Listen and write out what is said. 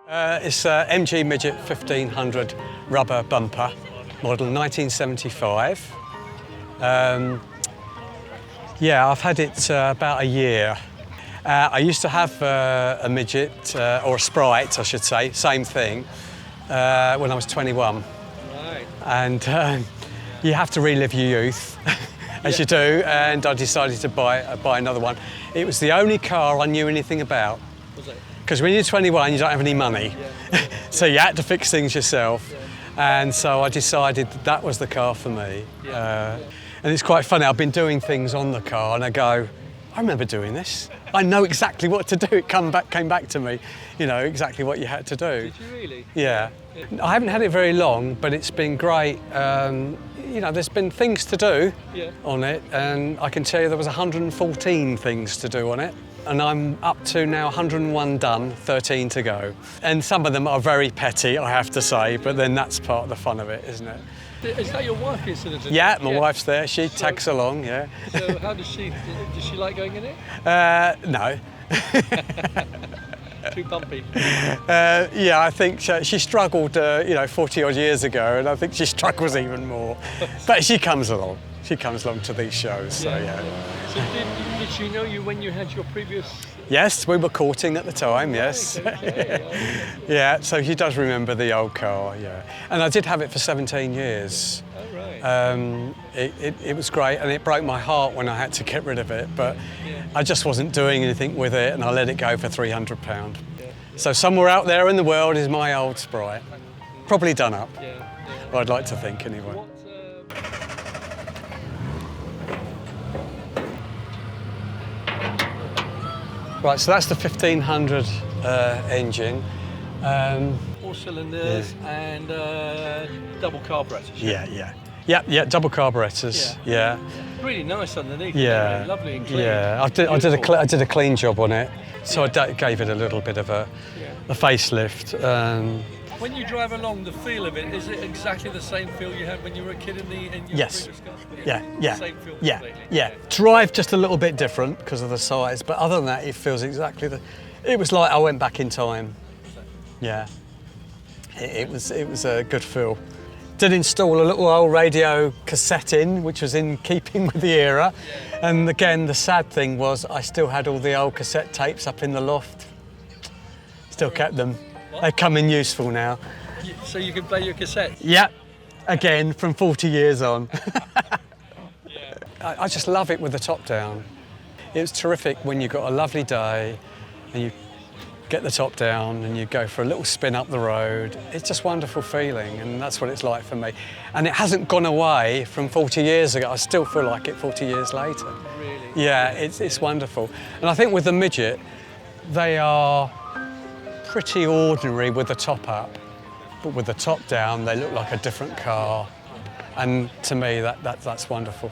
It's a MG Midget 1500 rubber bumper, model 1975. Yeah, I've had it about a year. I used to have a Midget, or a Sprite, I should say, same thing, when I was 21. Right. And you have to relive your youth, as you do, and I decided to buy another one. It was the only car I knew anything about. Was it? Because when you're 21, you don't have any money. Yeah. So you had to fix things yourself. Yeah. And so I decided that was the car for me. Yeah. And it's quite funny, I've been doing things on the car and I go, I remember doing this. I know exactly what to do. It came back to me, you know, exactly what you had to do. Did you really? Yeah. I haven't had it very long, but it's been great. You know, there's been things to do on it, and I can tell you there was 114 things to do on it. And I'm up to now 101 done, 13 to go. And some of them are very petty, I have to say, but then that's part of the fun of it, isn't it? Is that your wife incident? Yeah, my wife's there. She tags along, yeah. So how does she like going in it? No. Too bumpy? Yeah, I think she struggled, you know, 40 odd years ago, and I think she struggles even more. But she comes along. She comes along to these shows, so yeah. So did she know you when you had your previous... Yes, we were courting at the time, yes. Okay. Yeah, so she does remember the old car, yeah. And I did have it for 17 years. Oh, right. It was great, and it broke my heart when I had to get rid of it, but I just wasn't doing anything with it, and I let it go for £300. Yeah. So somewhere out there in the world is my old Sprite. Probably done up. Well, I'd like to think, anyway. Right, so that's the 1500 engine. 4 cylinders and double carburetors. Yeah, double carburetors. Yeah. Really nice underneath. Yeah. Lovely and clean. Yeah, I did a clean job on it, so I gave it a little bit of a facelift. When you drive along, the feel of it, is it exactly the same feel you had when you were a kid in your yes. previous car? Yeah. Same feel Yeah. completely? Yeah. Drive just a little bit different because of the size, but other than that, it feels exactly it was like I went back in time. Yeah. It was a good feel. Did install a little old radio cassette in, which was in keeping with the era. Yeah. And again, the sad thing was I still had all the old cassette tapes up in the loft. Still kept them. What? They come in useful now. So you can play your cassettes? Yeah, again, from 40 years on. I just love it with the top down. It was terrific when you got a lovely day and you get the top down and you go for a little spin up the road. It's just a wonderful feeling, and that's what it's like for me. And it hasn't gone away from 40 years ago. I still feel like it 40 years later. Really? Yeah, it's wonderful. And I think with the Midget, they are pretty ordinary with the top up, but with the top down, they look like a different car. And to me, that's wonderful.